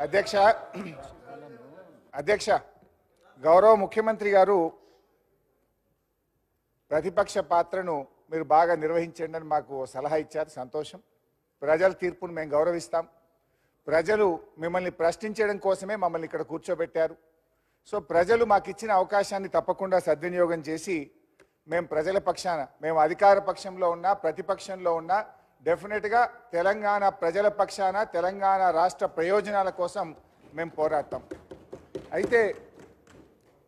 అధ్యక్ష అధ్యక్ష గౌరవ ముఖ్యమంత్రి గారు ప్రతిపక్ష పాత్రను మీరు బాగా నిర్వహించండి అని మాకు సలహా ఇచ్చారు. సంతోషం. ప్రజల తీర్పును మేము గౌరవిస్తాం. ప్రజలు మిమ్మల్ని ప్రశ్నించడం కోసమే మమ్మల్ని ఇక్కడ కూర్చోబెట్టారు. సో ప్రజలు మాకు ఇచ్చిన అవకాశాన్ని తప్పకుండా సద్వినియోగం చేసి మేము ప్రజల పక్షాన, మేము అధికార పక్షంలో ఉన్నా ప్రతిపక్షంలో ఉన్నా డెఫినెట్గా తెలంగాణ ప్రజల పక్షాన తెలంగాణ రాష్ట్ర ప్రయోజనాల కోసం మేము పోరాడతాం. అయితే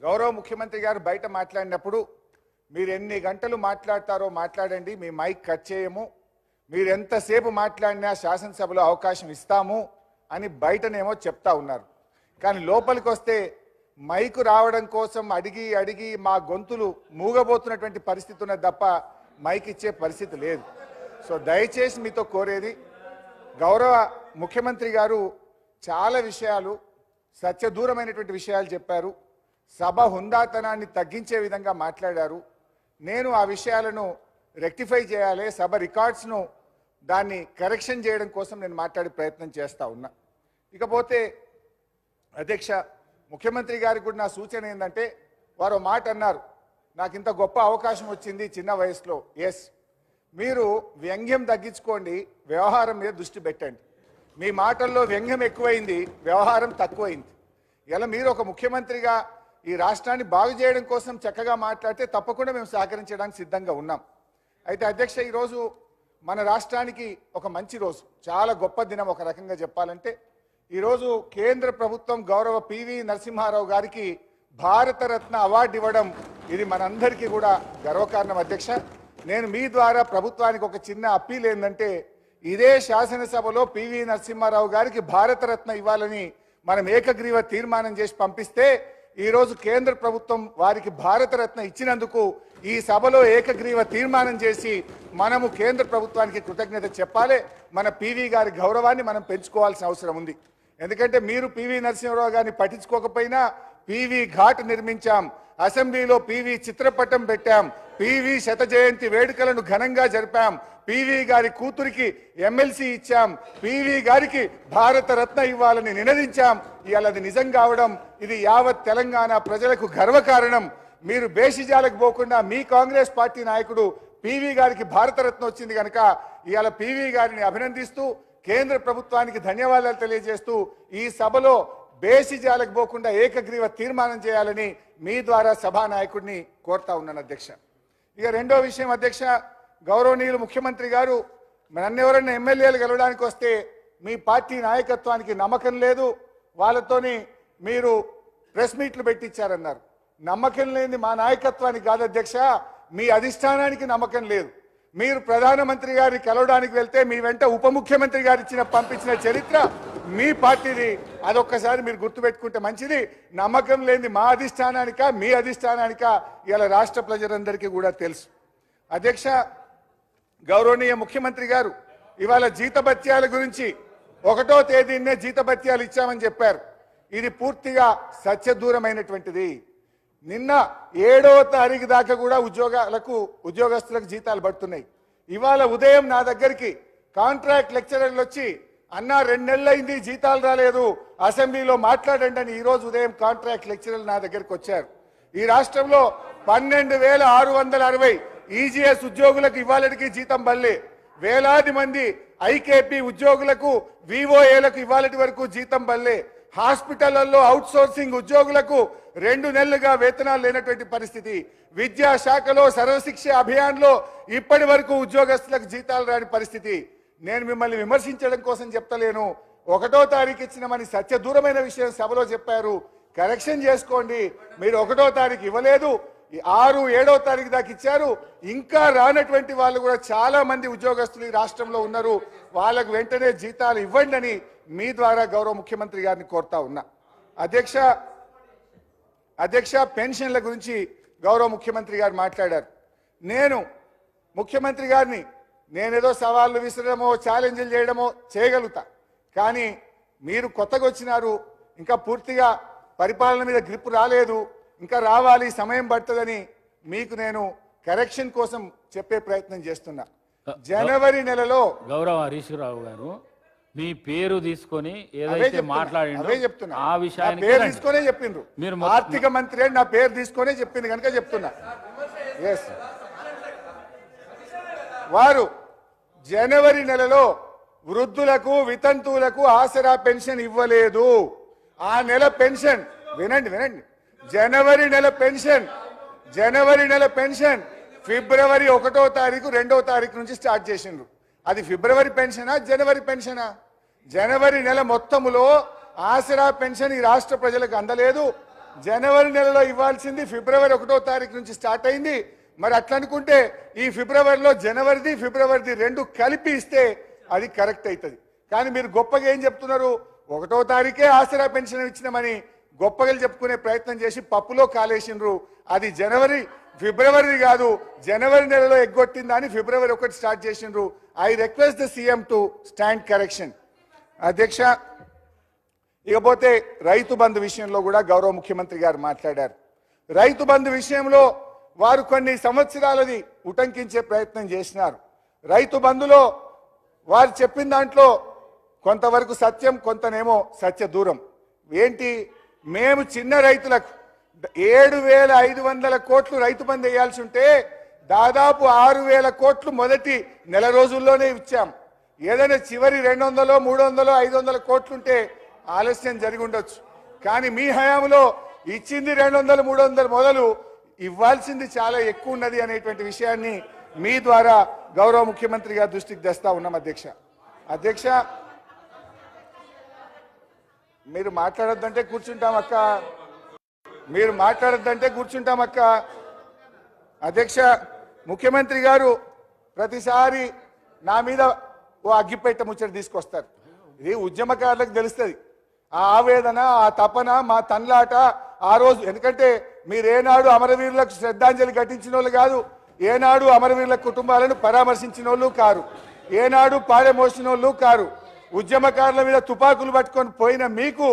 గౌరవ ముఖ్యమంత్రి గారు బయట మాట్లాడినప్పుడు మీరు ఎన్ని గంటలు మాట్లాడతారో మాట్లాడండి, మీ మైక్ కట్ చేయము, మీరు ఎంతసేపు మాట్లాడినా శాసనసభలో అవకాశం ఇస్తాము అని బయటనేమో చెప్తా ఉన్నారు. కానీ లోపలికి వస్తే మైకు రావడం కోసం అడిగి అడిగి మా గొంతులు మూగబోతున్నటువంటి పరిస్థితి ఉన్నది తప్ప మైక్ ఇచ్చే పరిస్థితి లేదు. సో దయచేసి మీతో కోరేది, గౌరవ ముఖ్యమంత్రి గారు చాలా విషయాలు సత్యదూరమైనటువంటి విషయాలు చెప్పారు. సభ హుందాతనాన్ని తగ్గించే విధంగా మాట్లాడారు. నేను ఆ విషయాలను రెక్టిఫై చేయాలి, సభ రికార్డ్స్ను దాన్ని కరెక్షన్ చేయడం కోసం నేను మాట్లాడే ప్రయత్నం చేస్తూ ఉన్నా. ఇకపోతే అధ్యక్ష, ముఖ్యమంత్రి గారికి కూడా నా సూచన ఏంటంటే, వారు మాట అన్నారు, నాకు ఇంత గొప్ప అవకాశం వచ్చింది చిన్న వయసులో. ఎస్, మీరు వ్యంగ్యం తగ్గించుకోండి, వ్యవహారం మీద దృష్టి పెట్టండి. మీ మాటల్లో వ్యంగ్యం ఎక్కువైంది, వ్యవహారం తక్కువైంది. ఇలా మీరు ఒక ముఖ్యమంత్రిగా ఈ రాష్ట్రాన్ని బాగు చేయడం కోసం చక్కగా మాట్లాడితే తప్పకుండా మేము సహకరించడానికి సిద్ధంగా ఉన్నాం. అయితే అధ్యక్ష, ఈరోజు మన రాష్ట్రానికి ఒక మంచి రోజు, చాలా గొప్ప దినం. ఒక రకంగా చెప్పాలంటే ఈరోజు కేంద్ర ప్రభుత్వం గౌరవ పివి నరసింహారావు గారికి భారతరత్న అవార్డు ఇవ్వడం, ఇది మనందరికీ కూడా గర్వకారణం. అధ్యక్ష, నేను మీ ద్వారా ప్రభుత్వానికి ఒక చిన్న అప్పీల్ ఏంటంటే, ఇదే శాసనసభలో పివి నరసింహారావు గారికి భారతరత్న ఇవ్వాలని మనం ఏకగ్రీవ తీర్మానం చేసి పంపిస్తే, ఈరోజు కేంద్ర ప్రభుత్వం వారికి భారతరత్న ఇచ్చినందుకు ఈ సభలో ఏకగ్రీవ తీర్మానం చేసి మనము కేంద్ర ప్రభుత్వానికి కృతజ్ఞత చెప్పాలి. మన పివి గారి గౌరవాన్ని మనం పెంచుకోవాల్సిన అవసరం ఉంది. ఎందుకంటే మీరు పివి నరసింహారావు గారిని పట్టించుకోకపోయినా పివి ఘాట్ నిర్మించాం, అసెంబ్లీలో పివి చిత్రపటం పెట్టాం, పివి శత జయంతి వేడుకలను ఘనంగా జరిపాం, పివి గారి కూతురికి ఎమ్మెల్సీ ఇచ్చాం, పివి గారికి భారతరత్న ఇవ్వాలని నినదించాం. ఇవాళ అది నిజం కావడం, ఇది యావత్ తెలంగాణ ప్రజలకు గర్వకారణం. మీరు బేషిజాలకు పోకుండా మీ కాంగ్రెస్ పార్టీ నాయకుడు పివి గారికి భారతరత్న వచ్చింది కనుక ఇవాళ పివి గారిని అభినందిస్తూ కేంద్ర ప్రభుత్వానికి ధన్యవాదాలు తెలియజేస్తూ ఈ సభలో బేషిజాలకు పోకుండా ఏకగ్రీవ తీర్మానం చేయాలని మీ ద్వారా సభా నాయకుడిని కోరుతా ఉన్నాను అధ్యక్ష. ఇక రెండో విషయం అధ్యక్ష, గౌరవనీయులు ముఖ్యమంత్రి గారు నన్నెవరన్నా ఎమ్మెల్యేలు గెలవడానికి వస్తే మీ పార్టీ నాయకత్వానికి నమ్మకం లేదు, వాళ్ళతోని మీరు ప్రెస్ మీట్లు పెట్టించారన్నారు. నమ్మకం లేని మా నాయకత్వానికి కాదు అధ్యక్ష, మీ అధిష్టానానికి నమ్మకం లేదు. మీరు ప్రధానమంత్రి గారిని కలవడానికి వెళ్తే మీ వెంట ఉప ముఖ్యమంత్రి గారు పంపించిన చరిత్ర మీ పార్టీది. అదొక్కసారి మీరు గుర్తుపెట్టుకుంటే మంచిది. నమ్మకం లేని మా అధిష్టానానిక మీ అధిష్టానానిక ఇలా రాష్ట్ర ప్రజలందరికీ కూడా తెలుసు. అధ్యక్ష, గౌరవనీయ ముఖ్యమంత్రి గారు ఇవాళ జీతభత్యాల గురించి 1వ తేదీనే జీతభత్యాలు ఇచ్చామని చెప్పారు. ఇది పూర్తిగా సత్యదూరమైనటువంటిది. నిన్న 7వ తారీఖు దాకా కూడా ఉద్యోగస్తులకు జీతాలు పడుతున్నాయి. ఇవాళ ఉదయం నా దగ్గరికి కాంట్రాక్ట్ లెక్చరర్లు వచ్చి, అన్నా 2 నెలలైంది జీతాలు రాలేదు, అసెంబ్లీలో మాట్లాడండి అని ఈరోజు ఉదయం కాంట్రాక్ట్ లెక్చరర్లు నా దగ్గరికి వచ్చారు. ఈ రాష్ట్రంలో 12,660 ఈజీఎస్ ఉద్యోగులకు ఇవాళకి జీతం బల్లే, వేలాది మంది ఐకేపీ ఉద్యోగులకు వివోఏలకు ఇవాళటి వరకు జీతం బల్లే, హాస్పిటళ్లలో అవుట్ సోర్సింగ్ ఉద్యోగులకు 2 నెలలుగా వేతనాలు లేనటువంటి పరిస్థితి, విద్యాశాఖలో సర్వశిక్ష అభియాన్లో ఇప్పటి వరకు ఉద్యోగస్తులకు జీతాలు రాని పరిస్థితి. నేను మిమ్మల్ని విమర్శించడం కోసం చెప్తలేను, 1వ తారీఖు ఇచ్చినమని సత్యదూరమైన విషయం సభలో చెప్పారు. కరెక్షన్ చేసుకోండి. మీరు 1వ తారీఖు ఇవ్వలేదు, 6, 7వ తారీఖు దాకా ఇచ్చారు. ఇంకా రానటువంటి వాళ్ళు కూడా చాలా మంది ఉద్యోగస్తులు ఈ రాష్ట్రంలో ఉన్నారు. వాళ్ళకు వెంటనే జీతాలు ఇవ్వండి అని మీ ద్వారా గౌరవ ముఖ్యమంత్రి గారిని కోరుతా ఉన్నా. అధ్యక్ష, పెన్షన్ల గురించి గౌరవ ముఖ్యమంత్రి గారు మాట్లాడారు. నేను ముఖ్యమంత్రి గారిని నేనేదో సవాళ్ళు విసరడమో ఛాలెంజ్లు చేయడమో చేయగలుగుతా, కానీ మీరు కొత్తగా వచ్చినారు, ఇంకా పూర్తిగా పరిపాలన మీద గ్రిప్ రాలేదు, ఇంకా రావాలి, సమయం పడుతుందని మీకు నేను కరెక్షన్ కోసం చెప్పే ప్రయత్నం చేస్తున్నా. జనవరి నెలలో గౌరవ హరీష్ రావు గారు, మీ పేరు తీసుకొని అవే ఏదైతే చెప్తున్నా, మాట్లాడిండో అవే చెప్తున్నా. ఆ నా విషయానికి పేరు రండి. తీసుకొనే చెప్పిండ్రు. మీరు ఆర్థిక మంత్రి అని నా పేరు తీసుకొనే చెప్పింది కనుక చెప్తున్నా. ఎస్, వారు జనవరి నెలలో వృద్ధులకు వితంతువులకు ఆసరా పెన్షన్ ఇవ్వలేదు. ఆ నెల పెన్షన్ వినండి వినండి, జనవరి నెల పెన్షన్ ఫిబ్రవరి 1వ తారీఖు 2వ తారీఖు నుంచి స్టార్ట్ చేసిండ్రు. అది ఫిబ్రవరి పెన్షనా జనవరి పెన్షనా? జనవరి నెల మొత్తములో ఆసరా పెన్షన్ ఈ రాష్ట్ర ప్రజలకు అందలేదు. జనవరి నెలలో ఇవ్వాల్సింది ఫిబ్రవరి 1వ తారీఖు నుంచి స్టార్ట్ అయింది. మరి అట్లా అనుకుంటే ఈ ఫిబ్రవరిలో జనవరిది ఫిబ్రవరిది రెండు కలిపి ఇస్తే అది కరెక్ట్ అవుతుంది. కానీ మీరు గొప్పగా ఏం చెప్తున్నారు, 1వ తారీఖే ఆసరా పెన్షన్ ఇచ్చినామని గొప్పగా చెప్పుకునే ప్రయత్నం చేసి పప్పులో కాలేసిండ్రు. అది ఫిబ్రవరి కాదు, జనవరి నెలలో ఎగ్గొట్టిందని ఫిబ్రవరి 1 స్టార్ట్ చేసిండ్రు. I request the CM to stand correction. అధ్యక్ష, ఇకపోతే రైతు బంధు విషయంలో కూడా గౌరవ ముఖ్యమంత్రి గారు మాట్లాడారు. రైతు బంధు విషయంలో వారు కొన్ని సంవత్సరాలది ఉటంకించే ప్రయత్నం చేసినారు. రైతు బంధులో వారు చెప్పిన దాంట్లో కొంతవరకు సత్యం, కొంతనేమో సత్య దూరం. ఏంటి, మేము చిన్న రైతులకు 7,500 కోట్లు రైతు బంధు వేయాల్సి ఉంటే దాదాపు 6,000 కోట్లు మొదటి నెల రోజుల్లోనే ఇచ్చాం. ఏదైనా చివరి 200, 300, 500 కోట్లుంటే ఆలస్యం జరిగి ఉండొచ్చు. కానీ మీ హయాంలో ఇచ్చింది 200, 300 మొదలు, ఇవ్వాల్సింది చాలా ఎక్కువ ఉన్నది అనేటువంటి విషయాన్ని మీ ద్వారా గౌరవ ముఖ్యమంత్రి గారి దృష్టికి తెస్తా ఉన్నాం. అధ్యక్ష, మీరు మాట్లాడొద్దంటే కూర్చుంటాం అక్క. అధ్యక్ష, ముఖ్యమంత్రి గారు ప్రతిసారి నా మీద ఓ అగ్గిపెట్ట ముచ్చట తీసుకొస్తారు. ఇది ఉద్యమకారులకు తెలుస్తుంది ఆ ఆవేదన, ఆ తపన, మా తన్లాట ఆ రోజు. ఎందుకంటే మీరేనాడు అమరవీరులకు శ్రద్ధాంజలి ఘటించిన వాళ్ళు కాదు, ఏనాడు అమరవీరుల కుటుంబాలను పరామర్శించిన వాళ్ళు కారు, ఏనాడు పాడెమోసిన వాళ్ళు కారు. ఉద్యమకారుల మీద తుపాకులు పట్టుకొని పోయిన మీకు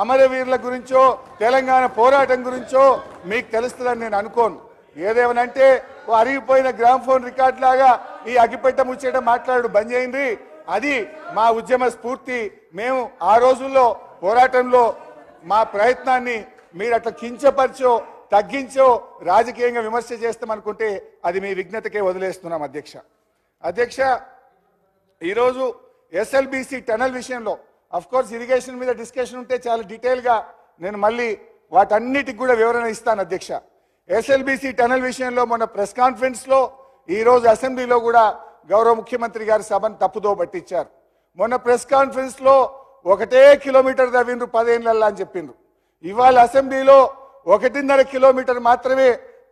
అమరవీరుల గురించో తెలంగాణ పోరాటం గురించో మీకు తెలుస్తుందని నేను అనుకోను. ఏదేమనంటే ఓ అరిగిపోయిన గ్రామ్ఫోన్ రికార్డ్ లాగా ఈ అగ్గిపెట్ట ముచ్చేట మాట్లాడు బంద్ చేయండి. అది మా ఉద్యమ స్ఫూర్తి. మేము ఆ రోజుల్లో పోరాటంలో మా ప్రయత్నాన్ని మీరు అట్లా కించపరిచో తగ్గించో రాజకీయంగా విమర్శ చేస్తామనుకుంటే అది మీ విజ్ఞతకే వదిలేస్తున్నాం. అధ్యక్ష, ఈరోజు ఎస్ఎల్బిసి టనల్ విషయంలో కోర్స్ ఇరిగేషన్ మీద డిస్కషన్ ఉంటే చాలా డీటెయిల్గా నేను మళ్ళీ వాటన్నిటికి కూడా వివరణ ఇస్తాను. అధ్యక్ష, ఎస్ఎల్బిసి టనల్ విషయంలో మొన్న ప్రెస్ కాన్ఫరెన్స్లో ఈరోజు అసెంబ్లీలో కూడా గౌరవ ముఖ్యమంత్రి గారి సభను తప్పుదో పట్టించారు. మొన్న ప్రెస్ కాన్ఫరెన్స్లో 1 కిలోమీటర్ తవ్విండ్రు 10 ఏళ్ళల్లా అని చెప్పిండ్రు. ఇవాళ అసెంబ్లీలో 1.5 కిలోమీటర్ మాత్రమే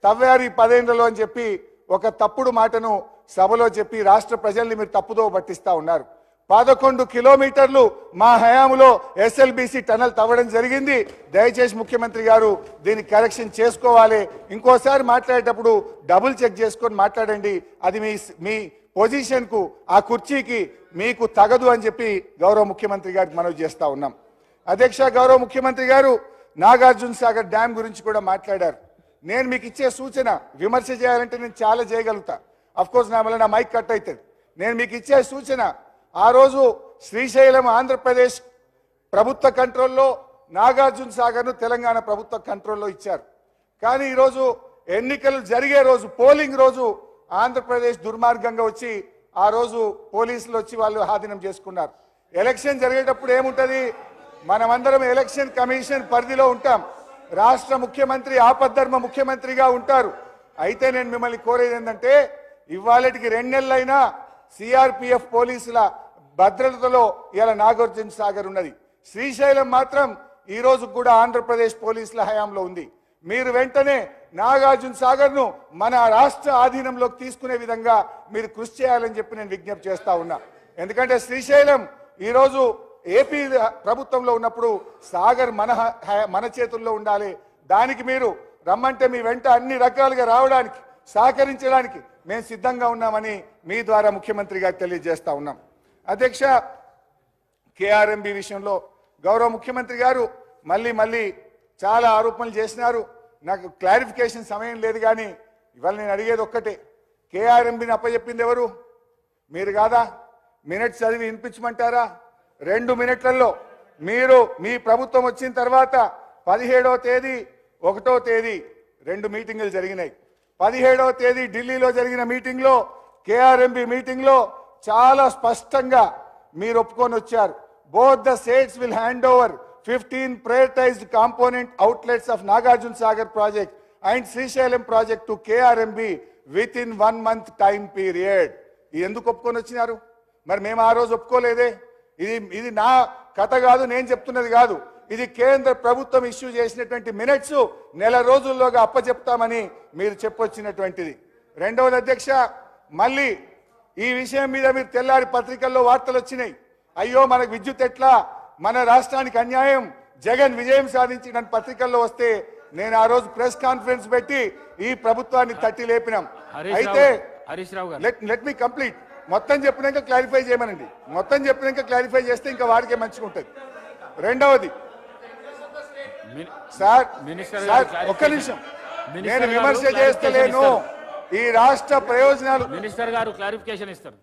తవ్వారు ఈ 10 ఏళ్లలో అని చెప్పి ఒక తప్పుడు మాటను సభలో చెప్పి రాష్ట్ర ప్రజల్ని మీరు తప్పుదో పట్టిస్తా ఉన్నారు. 11 కిలోమీటర్లు మా హయాంలో ఎస్ఎల్బిసి టనల్ తవ్వడం జరిగింది. దయచేసి ముఖ్యమంత్రి గారు దీన్ని కరెక్షన్ చేసుకోవాలి. ఇంకోసారి మాట్లాడేటప్పుడు డబుల్ చెక్ చేసుకొని మాట్లాడండి. అది మీ పొజిషన్కు, ఆ కుర్చీకి మీకు తగదు అని చెప్పి గౌరవ ముఖ్యమంత్రి గారికి మనవి చేస్తా ఉన్నాం. అధ్యక్ష, గౌరవ ముఖ్యమంత్రి గారు నాగార్జున సాగర్ డ్యామ్ గురించి కూడా మాట్లాడారు. నేను మీకు ఇచ్చే సూచన, విమర్శ చేయాలంటే నేను చాలా చేయగలుగుతా. కోర్స్ నా వల్ల నా మైక్ కట్ అవుతుంది. నేను మీకు ఇచ్చే సూచన, ఆ రోజు శ్రీశైలం ఆంధ్రప్రదేశ్ ప్రభుత్వ కంట్రోల్లో, నాగార్జున సాగర్ను తెలంగాణ ప్రభుత్వ కంట్రోల్లో ఇచ్చారు. కానీ ఈరోజు ఎన్నికలు జరిగే రోజు, పోలింగ్ రోజు ఆంధ్రప్రదేశ్ దుర్మార్గంగా వచ్చి ఆ రోజు పోలీసులు వచ్చి వాళ్ళు ఆధీనం చేసుకున్నారు. ఎలక్షన్ జరిగేటప్పుడు ఏముంటుంది, మనమందరం ఎలక్షన్ కమిషన్ పరిధిలో ఉంటాం. రాష్ట్ర ముఖ్యమంత్రి ఆపద్ధర్మ ముఖ్యమంత్రిగా ఉంటారు. అయితే నేను మిమ్మల్ని కోరేది ఏంటంటే, ఇవాళటికి 2 నెలలైనా సిఆర్పిఎఫ్ పోలీసుల భద్రతలో ఇలా నాగార్జున సాగర్ ఉన్నది. శ్రీశైలం మాత్రం ఈ రోజు కూడా ఆంధ్రప్రదేశ్ పోలీసుల హయాంలో ఉంది. మీరు వెంటనే నాగార్జున సాగర్ను మన రాష్ట్ర ఆధీనంలోకి తీసుకునే విధంగా మీరు కృషి చేయాలని చెప్పి నేను విజ్ఞప్తి చేస్తా ఉన్నా. ఎందుకంటే శ్రీశైలం ఈరోజు ఏపీ ప్రభుత్వంలో ఉన్నప్పుడు సాగర్ మన చేతుల్లో ఉండాలి. దానికి మీరు రమ్మంటే మీ వెంట అన్ని రకాలుగా రావడానికి, సహకరించడానికి మేము సిద్ధంగా ఉన్నామని మీ ద్వారా ముఖ్యమంత్రి గారికి తెలియజేస్తా ఉన్నాం. అధ్యక్ష, కేఆర్ఎంబి విషయంలో గౌరవ ముఖ్యమంత్రి గారు మళ్ళీ చాలా ఆరోపణలు చేసినారు. నాకు క్లారిఫికేషన్ సమయం లేదు. కానీ ఇవాళ నేను అడిగేది ఒక్కటే, కేఆర్ఎంబిని అప్పచెప్పింది ఎవరు? మీరు కాదా? మినిట్స్ చదివి వినిపించమంటారా? 2 మినిట్లలో మీరు మీ ప్రభుత్వం వచ్చిన తర్వాత 17వ తేదీ 1వ తేదీ 2 మీటింగులు జరిగినాయి. 17వ తేదీ ఢిల్లీలో జరిగిన మీటింగ్లో కేఆర్ఎంబి మీటింగ్లో చాలా స్పష్టంగా మీరు ఒప్పుకొని వచ్చారు. Both the states will hand over 15 prioritized component outlets of Nagarjuna Sagar project and Srisailam project to KRMB within 1 month time period. ఇది ఎందుకు ఒప్పుకొని వచ్చినారు? మరి మేము ఆ రోజు ఒప్పుకోలేదే. ఇది నా కథ కాదు, నేను చెప్తున్నది కాదు. ఇది కేంద్ర ప్రభుత్వం ఇష్యూ చేసినటువంటి మినిట్స్ నెల రోజుల్లోగా అప్పచెప్తామని మీరు చెప్పొచ్చినటువంటిది. రెండవది అధ్యక్ష, మళ్ళీ ఈ విషయం మీద మీరు తెల్లారి పత్రికల్లో వార్తలు వచ్చినాయి. అయ్యో మనకు విద్యుత్ ఎట్లా, మన రాష్ట్రానికి అన్యాయం, జగన్ విజయం సాధించిన పత్రికల్లో వస్తే నేను ఆ రోజు ప్రెస్ కాన్ఫరెన్స్ పెట్టి ఈ ప్రభుత్వాన్ని తట్టి లేపినాం. అయితే లెట్ మీ కంప్లీట్. మొత్తం చెప్పినాక క్లారిఫై చేయమనండి. మొత్తం చెప్పినాక క్లారిఫై చేస్తే ఇంకా వాడికే మంచిగా ఉంటుంది. రెండవది సార్ ఒక్క నిమిషం, నేను విమర్శ చేస్తలేను. ఈ రాష్ట్ర ప్రయోజనాలు మినిస్టర్ గారు క్లారిఫికేషన్ ఇస్తారు.